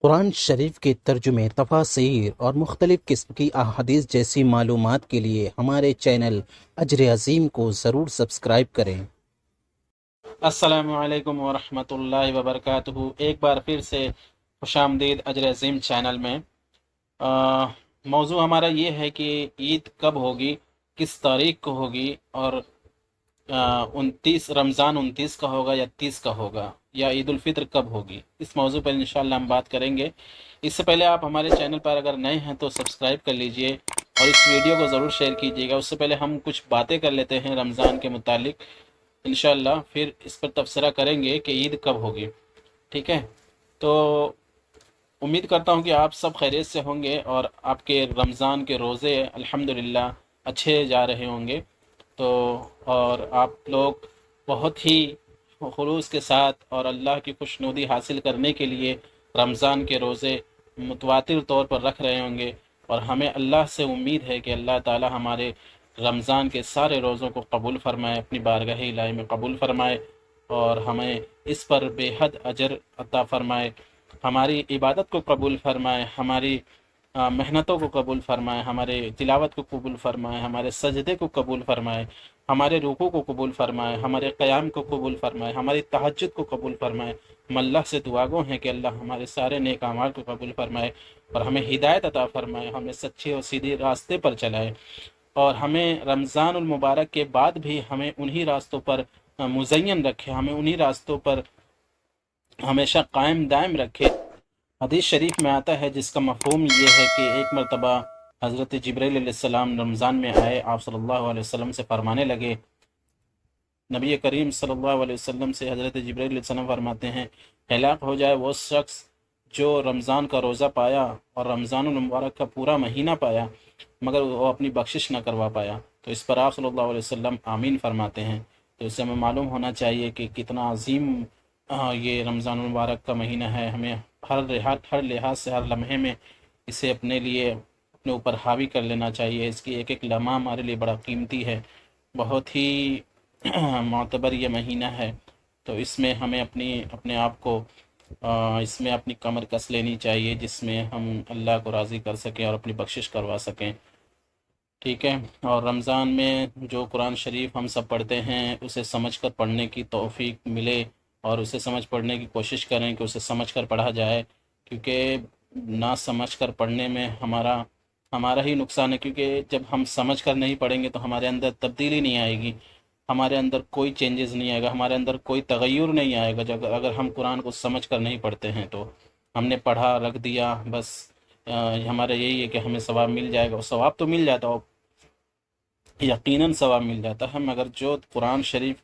قرآن شریف کے ترجمے، تفاسیر اور مختلف قسم کی احادیث جیسی معلومات کے لیے ہمارے چینل اجر عظیم کو ضرور سبسکرائب کریں۔ السلام علیکم ورحمۃ اللہ وبرکاتہ۔ ایک بار پھر سے خوش آمدید اجر عظیم چینل میں۔ موضوع ہمارا یہ ہے کہ عید کب ہوگی، کس تاریخ کو ہوگی، اور رمضان 29 کا ہوگا یا 30 کا ہوگا، یا عید الفطر کب ہوگی۔ اس موضوع پر انشاءاللہ ہم بات کریں گے۔ اس سے پہلے آپ ہمارے چینل پر اگر نئے ہیں تو سبسکرائب کر لیجئے اور اس ویڈیو کو ضرور شیئر کیجیے گا۔ اس سے پہلے ہم کچھ باتیں کر لیتے ہیں رمضان کے متعلق، انشاءاللہ پھر اس پر تبصرہ کریں گے کہ عید کب ہوگی۔ ٹھیک ہے، تو امید کرتا ہوں کہ آپ سب خیریت سے ہوں گے اور آپ کے رمضان کے روزے الحمدللہ اچھے جا رہے ہوں گے۔ تو اور آپ لوگ بہت ہی خلوص کے ساتھ اور اللہ کی خوشنودی حاصل کرنے کے لیے رمضان کے روزے متواتر طور پر رکھ رہے ہوں گے، اور ہمیں اللہ سے امید ہے کہ اللہ تعالی ہمارے رمضان کے سارے روزوں کو قبول فرمائے، اپنی بارگاہ الہی میں قبول فرمائے اور ہمیں اس پر بے حد اجر عطا فرمائے، ہماری عبادت کو قبول فرمائے، ہماری محنتوں کو قبول فرمائے، ہمارے تلاوت کو قبول فرمائے، ہمارے سجدے کو قبول فرمائے، ہمارے رکوع کو قبول فرمائے، ہمارے قیام کو قبول فرمائے، ہماری تہجد کو قبول فرمائے۔ ہم اللہ سے دعا گو ہیں کہ اللہ ہمارے سارے نیک اعمال کو قبول فرمائے اور ہمیں ہدایت عطا فرمائے، ہمیں سچے اور سیدھے راستے پر چلائے، اور ہمیں رمضان المبارک کے بعد بھی ہمیں انہی راستوں پر مزین رکھے، ہمیں انہی راستوں پر ہمیشہ قائم دائم رکھے۔ حدیث شریف میں آتا ہے جس کا مفہوم یہ ہے کہ ایک مرتبہ حضرت جبرائیل علیہ السلام رمضان میں آئے، آپ صلی اللہ علیہ وسلم سے فرمانے لگے، نبی کریم صلی اللہ علیہ وسلم سے حضرت جبرائیل علیہ السلام فرماتے ہیں، ہلاک ہو جائے وہ شخص جو رمضان کا روزہ پایا اور رمضان المبارک کا پورا مہینہ پایا مگر وہ اپنی بخشش نہ کروا پایا۔ تو اس پر آپ صلی اللہ علیہ وسلم آمین فرماتے ہیں۔ تو اس سے ہمیں معلوم ہونا چاہیے کہ کتنا عظیم یہ رمضان المبارک کا مہینہ ہے۔ ہمیں ہر لحاظ سے ہر لمحے میں اسے اپنے لیے اپنے اوپر حاوی کر لینا چاہیے۔ اس کی ایک ایک لمحہ ہمارے لیے بڑا قیمتی ہے، بہت ہی معتبر یہ مہینہ ہے۔ تو اس میں ہمیں اپنے آپ کو اس میں اپنی کمر کس لینی چاہیے، جس میں ہم اللہ کو راضی کر سکیں اور اپنی بخشش کروا سکیں۔ ٹھیک ہے، اور رمضان میں جو قرآن شریف ہم سب پڑھتے ہیں اسے سمجھ کر پڑھنے کی توفیق ملے، اور اسے سمجھ پڑھنے کی کوشش کریں کہ اسے سمجھ کر پڑھا جائے، کیونکہ نہ سمجھ کر پڑھنے میں ہمارا ہی نقصان ہے، کیونکہ جب ہم سمجھ کر نہیں پڑھیں گے تو ہمارے اندر تبدیلی نہیں آئے گی، ہمارے اندر کوئی چینجز نہیں آئے گا، ہمارے اندر کوئی تغیر نہیں آئے گا جب اگر ہم قرآن کو سمجھ کر نہیں پڑھتے ہیں۔ تو ہم نے پڑھا رکھ دیا بس، ہمارا یہی ہے کہ ہمیں ثواب مل جائے گا، اور ثواب تو مل جاتا ہے، یقیناً ثواب مل جاتا ہے، مگر جو قرآن شریف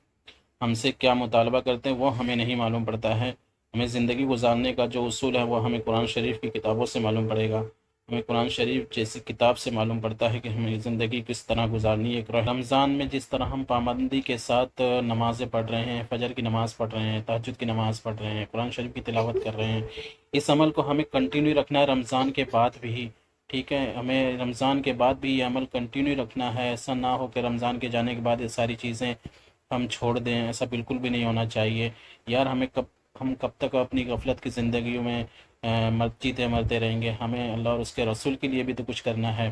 ہم سے کیا مطالبہ کرتے ہیں وہ ہمیں نہیں معلوم پڑتا ہے۔ ہمیں زندگی گزارنے کا جو اصول ہے وہ ہمیں قرآن شریف کی کتابوں سے معلوم پڑے گا، ہمیں قرآن شریف جیسی کتاب سے معلوم پڑتا ہے کہ ہمیں زندگی کس طرح گزارنی ہے۔ رمضان میں جس طرح ہم پابندی کے ساتھ نمازیں پڑھ رہے ہیں، فجر کی نماز پڑھ رہے ہیں، تہجد کی نماز پڑھ رہے ہیں، قرآن شریف کی تلاوت کر رہے ہیں، اس عمل کو ہمیں کنٹینیو رکھنا ہے رمضان کے بعد بھی۔ ٹھیک ہے، ہمیں رمضان کے بعد بھی یہ عمل کنٹینیو رکھنا ہے، ایسا نہ ہو کہ رمضان کے جانے کے بعد یہ ساری چیزیں ہم چھوڑ دیں، ایسا بالکل بھی نہیں ہونا چاہیے۔ یار ہم کب تک اپنی غفلت کی زندگیوں میں جیتے مرتے رہیں گے؟ ہمیں اللہ اور اس کے رسول کے لیے بھی تو کچھ کرنا ہے۔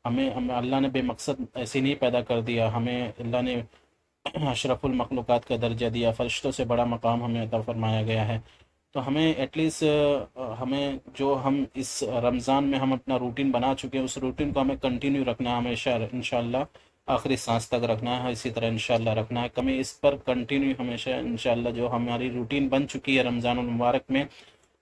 ہمیں اللہ نے بے مقصد ایسے نہیں پیدا کر دیا، ہمیں اللہ نے اشرف المخلوقات کا درجہ دیا، فرشتوں سے بڑا مقام ہمیں عطا فرمایا گیا ہے۔ تو ہمیں ایٹ لیسٹ ہم اس رمضان میں ہم اپنا روٹین بنا چکے ہیں، اس روٹین کو ہمیں کنٹینیو رکھنا ہے، ہمیشہ انشاءاللہ آخری سانس تک رکھنا ہے، اسی طرح انشاءاللہ رکھنا ہے۔ ہمیں اس پر کنٹینیو ہمیشہ انشاءاللہ جو ہماری روٹین بن چکی ہے رمضان المبارک میں،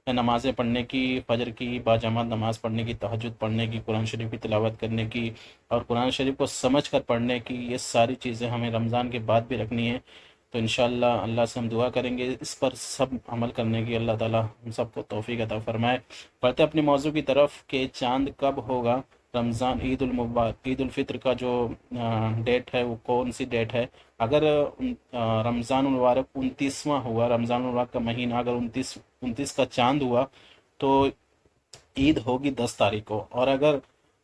نمازیں پڑھنے کی، فجر کی باجماعت نماز پڑھنے کی، تہجد پڑھنے کی، قرآن شریف کی تلاوت کرنے کی، اور قرآن شریف کو سمجھ کر پڑھنے کی، یہ ساری چیزیں ہمیں رمضان کے بعد بھی رکھنی ہے۔ تو انشاءاللہ اللہ سے ہم دعا کریں گے اس پر سب عمل کرنے کی، اللہ تعالی ہم سب کو توفیق عطا فرمائے۔ بڑھتے اپنے موضوع کی طرف کہ چاند کب ہوگا، رمضان عید الفطر کا جو ڈیٹ ہے وہ کون سی ڈیٹ ہے؟ اگر رمضان المبارک 29واں ہوا، رمضان المبارک کا مہینہ اگر 29 کا چاند ہوا تو عید ہوگی 10 تاریخ کو، اور اگر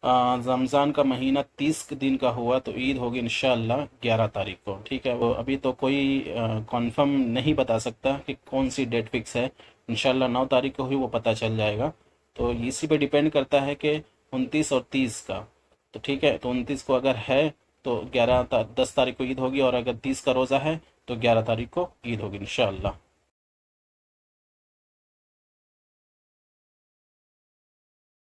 رمضان کا مہینہ 30 دن کا ہوا تو عید ہوگی انشاءاللہ 11 تاریخ کو۔ ٹھیک ہے، وہ ابھی تو کوئی کنفرم نہیں بتا سکتا کہ کون سی ڈیٹ فکس ہے، انشاءاللہ 9 تاریخ کو ہی وہ پتہ چل جائے گا. تو اسی پہ ڈیپینڈ کرتا ہے کہ 29 اور 30 کا. تو ٹھیک ہے، تو 29 کو اگر ہے تو 10 تاریخ کو عید ہوگی، اور اگر 30 کا روزہ ہے تو 11 تاریخ کو عید ہوگی انشاءاللہ.